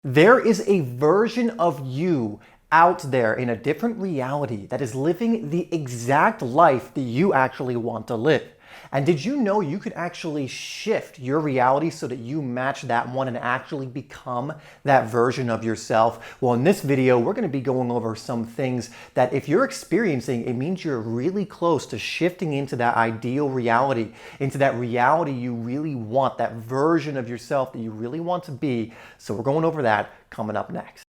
There is a version of you out there in a different reality that is living the exact life that you actually want to live. And did you know you could actually shift your reality so that you match that one and actually become that version of yourself? Well, in this video, we're going to be going over some things that if you're experiencing, it means you're really close to shifting into that ideal reality, into that reality you really want, that version of yourself that you really want to be. So we're going over that coming up next.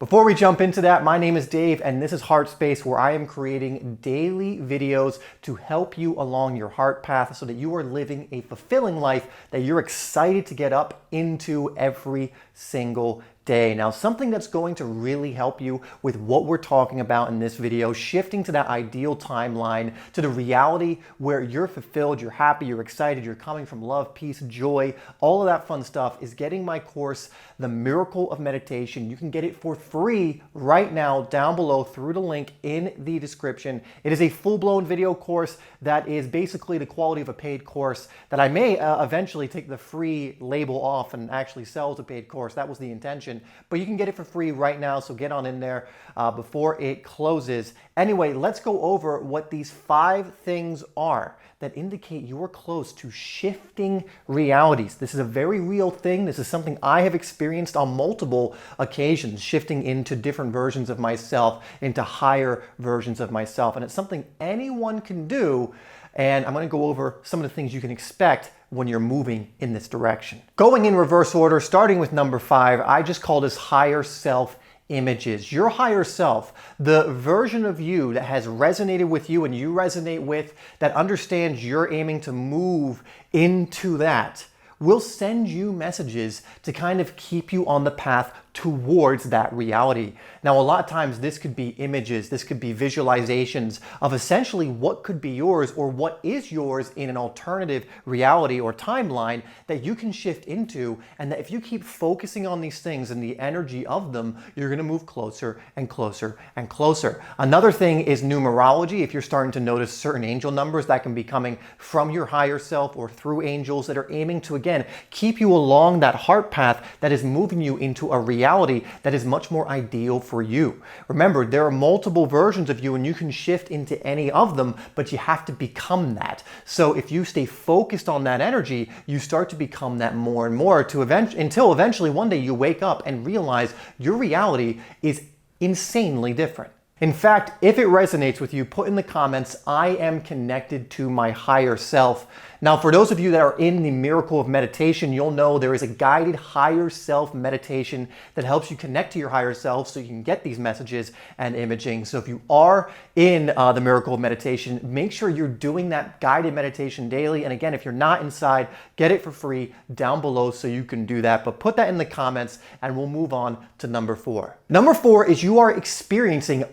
Before we jump into that, my name is Dave and this is HeartSpace, where I am creating daily videos to help you along your heart path so that you are living a fulfilling life that you're excited to get up into every single day. Now, something that's going to really help you with what we're talking about in this video, shifting to that ideal timeline, to the reality where you're fulfilled, you're happy, you're excited, you're coming from love, peace, joy, all of that fun stuff, is getting my course, The Miracle of Meditation. You can get it for free right now down below through the link in the description. It is a full-blown video course that is basically the quality of a paid course that I may eventually take the free label off and actually sell as a paid course. That was the intention. But you can get it for free right now, so get on in there before it closes. Anyway, let's go over what these 5 things are that indicate you're close to shifting realities. This is a very real thing. This is something I have experienced on multiple occasions, shifting into different versions of myself, into higher versions of myself. And it's something anyone can do. And I'm going to go over some of the things you can expect when you're moving in this direction. Going in reverse order, starting with number 5, I just call this higher self images. Your higher self, the version of you that has resonated with you and you resonate with, that understands you're aiming to move into that, will send you messages to kind of keep you on the path towards that reality. Now, a lot of times this could be images, this could be visualizations of essentially what could be yours or what is yours in an alternative reality or timeline that you can shift into, and that if you keep focusing on these things and the energy of them, you're going to move closer and closer and closer. Another thing is numerology. If you're starting to notice certain angel numbers that can be coming from your higher self or through angels that are aiming to, again, keep you along that heart path that is moving you into a reality that is much more ideal for you. Remember, there are multiple versions of you and you can shift into any of them, but you have to become that. So if you stay focused on that energy, you start to become that more and more until eventually one day you wake up and realize your reality is insanely different. In fact, if it resonates with you, put in the comments, I am connected to my higher self. Now, for those of you that are in the Miracle of Meditation, you'll know there is a guided higher self meditation that helps you connect to your higher self so you can get these messages and imaging. So if you are in the Miracle of Meditation, make sure you're doing that guided meditation daily. And again, if you're not inside, get it for free down below so you can do that. But put that in the comments and we'll move on to number 4. Number 4 is you are experiencing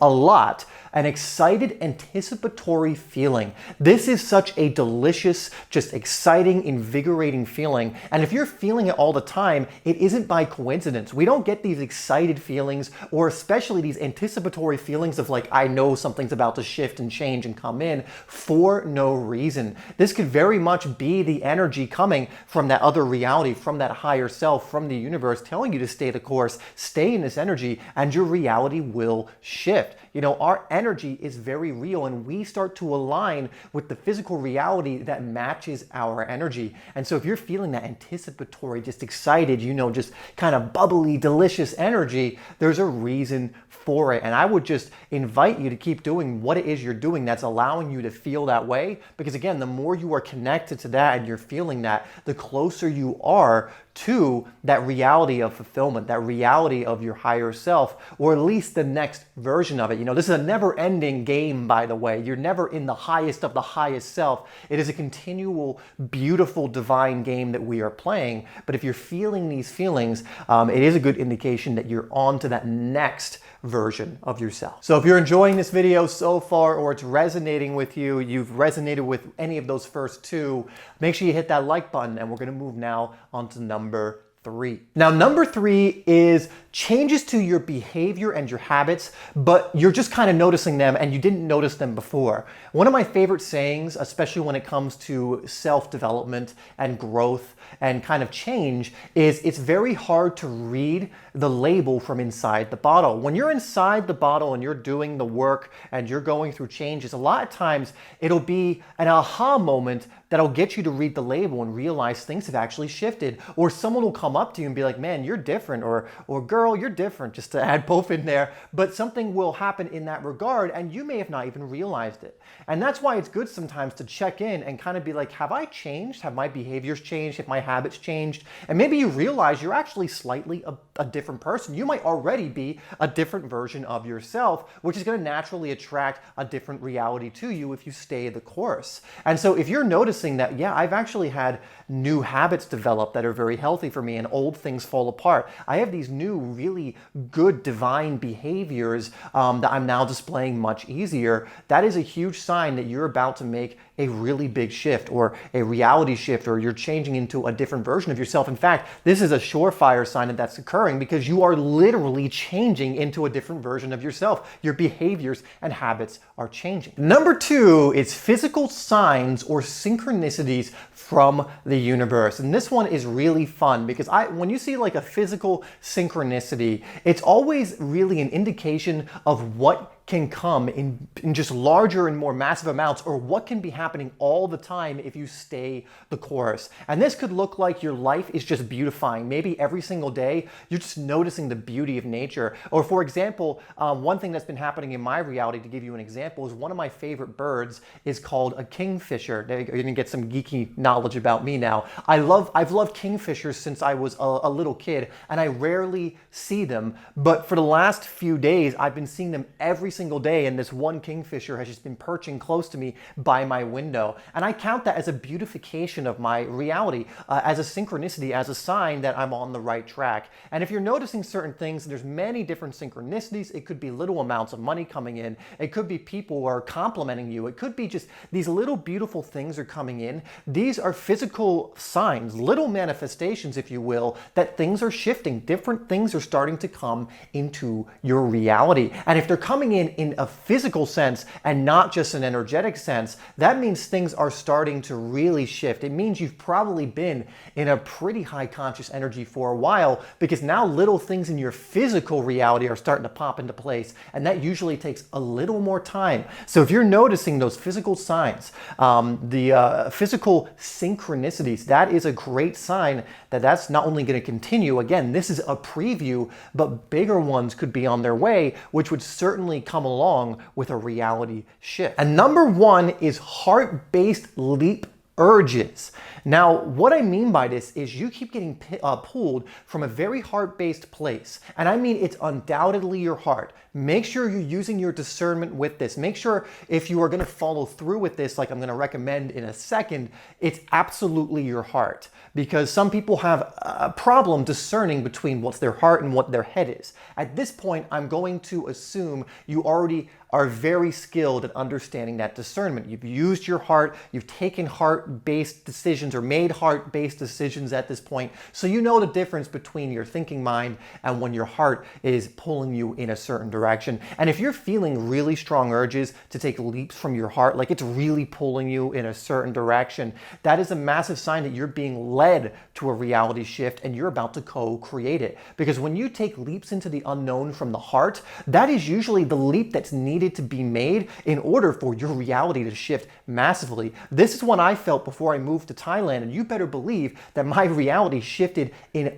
an excited anticipatory feeling. This is such a delicious, just exciting, invigorating feeling. And if you're feeling it all the time, it isn't by coincidence. We don't get these excited feelings, or especially these anticipatory feelings of like, I know something's about to shift and change and come in, for no reason. This could very much be the energy coming from that other reality, from that higher self, from the universe telling you to stay the course, stay in this energy, and your reality will shift. You know, our energy is very real and we start to align with the physical reality that matches our energy. And so if you're feeling that anticipatory, just excited, you know, just kind of bubbly, delicious energy, there's a reason for it. And I would just invite you to keep doing what it is you're doing that's allowing you to feel that way. Because again, the more you are connected to that and you're feeling that, the closer you are to that reality of fulfillment, that reality of your higher self, or at least the next version of it. You know, this is a never-ending game, by the way. You're never in the highest of the highest self. It is a continual, beautiful, divine game that we are playing. But if you're feeling these feelings, it is a good indication that you're on to that next version of yourself. So if you're enjoying this video so far, or it's resonating with you, you've resonated with any of those first 2, make sure you hit that like button, and we're going to move now on to number 3. Now, number 3 is changes to your behavior and your habits, but you're just kind of noticing them and you didn't notice them before. One of my favorite sayings, especially when it comes to self-development and growth and kind of change, is it's very hard to read the label from inside the bottle. When you're inside the bottle and you're doing the work and you're going through changes, a lot of times it'll be an aha moment that'll get you to read the label and realize things have actually shifted. Or someone will come up to you and be like, man, you're different, or girl, you're different, just to add both in there. But something will happen in that regard and you may have not even realized it. And that's why it's good sometimes to check in and kind of be like, have I changed? Have my behaviors changed? Have my habits changed? And maybe you realize you're actually slightly a different person. You might already be a different version of yourself, which is going to naturally attract a different reality to you if you stay the course. And so if you're noticing that, yeah, I've actually had new habits develop that are very healthy for me and old things fall apart. I have these new really good divine behaviors that I'm now displaying much easier. That is a huge sign that you're about to make a really big shift or a reality shift, or you're changing into a different version of yourself. In fact, this is a surefire sign that that's occurring because you are literally changing into a different version of yourself. Your behaviors and habits are changing. Number 2 is physical signs or synchronicities from the universe. And this one is really fun because when you see like a physical synchronicity, it's always really an indication of what can come in just larger and more massive amounts, or what can be happening all the time if you stay the course. And this could look like your life is just beautifying. Maybe every single day you're just noticing the beauty of nature. Or for example, one thing that's been happening in my reality, to give you an example, is one of my favorite birds is called a kingfisher. You're gonna get some geeky knowledge about me now. I've loved kingfishers since I was a little kid, and I rarely see them, but for the last few days I've been seeing them every single day, and this one kingfisher has just been perching close to me by my window. And I count that as a beautification of my reality, as a synchronicity, as a sign that I'm on the right track. And if you're noticing certain things, there's many different synchronicities. It could be little amounts of money coming in. It could be people who are complimenting you. It could be just these little beautiful things are coming in. These are physical signs, little manifestations, if you will, that things are shifting. Different things are starting to come into your reality. And if they're coming in a physical sense and not just an energetic sense, that means things are starting to really shift. It means you've probably been in a pretty high conscious energy for a while, because now little things in your physical reality are starting to pop into place, and that usually takes a little more time. So if you're noticing those physical signs, the physical synchronicities, that is a great sign that that's not only going to continue. Again, this is a preview, but bigger ones could be on their way, which would certainly come along with a reality shift. And number 1 is heart-based leap urges. Now, what I mean by this is you keep getting pulled from a very heart-based place. And I mean, it's undoubtedly your heart. Make sure you're using your discernment with this. Make sure if you are going to follow through with this, like I'm going to recommend in a second, it's absolutely your heart. Because some people have a problem discerning between what's their heart and what their head is. At this point, I'm going to assume you already are very skilled at understanding that discernment. You've used your heart, you've taken heart-based decisions or made heart-based decisions at this point, so you know the difference between your thinking mind and when your heart is pulling you in a certain direction. And if you're feeling really strong urges to take leaps from your heart, like it's really pulling you in a certain direction, that is a massive sign that you're being led to a reality shift and you're about to co-create it. Because when you take leaps into the unknown from the heart, that is usually the leap that's needed to be made in order for your reality to shift massively. This is what I felt before I moved to Thailand, and you better believe that my reality shifted in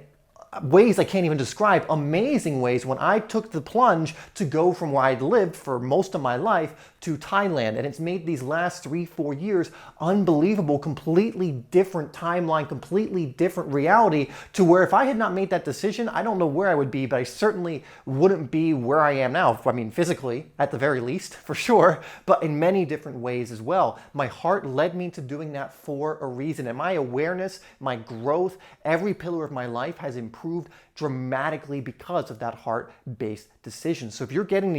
ways I can't even describe, amazing ways, when I took the plunge to go from where I'd lived for most of my life to Thailand. And it's made these last 3-4 years unbelievable, completely different timeline, completely different reality, to where if I had not made that decision, I don't know where I would be, but I certainly wouldn't be where I am now. I mean, physically, at the very least, for sure, but in many different ways as well. My heart led me to doing that for a reason. And my awareness, my growth, every pillar of my life has improved dramatically because of that heart-based decision. So if you're getting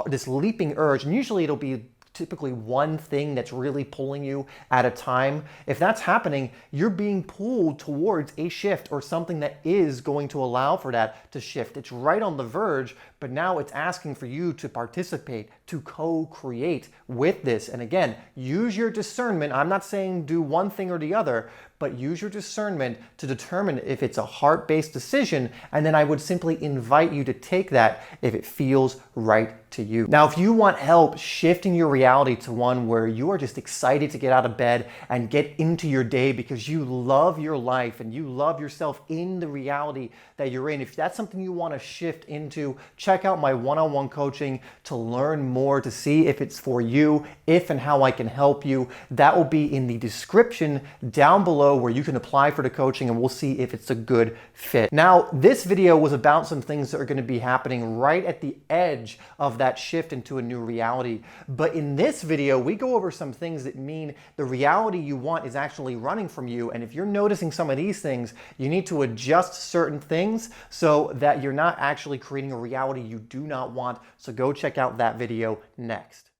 this leaping urge, and usually it'll be typically one thing that's really pulling you at a time. If that's happening, you're being pulled towards a shift or something that is going to allow for that to shift. It's right on the verge, but now it's asking for you to participate, to co-create with this. And again, use your discernment. I'm not saying do one thing or the other, but use your discernment to determine if it's a heart-based decision, and then I would simply invite you to take that if it feels right to you. Now, if you want help shifting your reality to one where you are just excited to get out of bed and get into your day because you love your life and you love yourself in the reality that you're in, if that's something you want to shift into, check out my one-on-one coaching to learn more, to see if it's for you, if and how I can help you. That will be in the description down below where you can apply for the coaching, and we'll see if it's a good fit. Now, this video was about some things that are going to be happening right at the edge of that shift into a new reality. But in this video, we go over some things that mean the reality you want is actually running from you. And if you're noticing some of these things, you need to adjust certain things so that you're not actually creating a reality you do not want. So go check out that video next.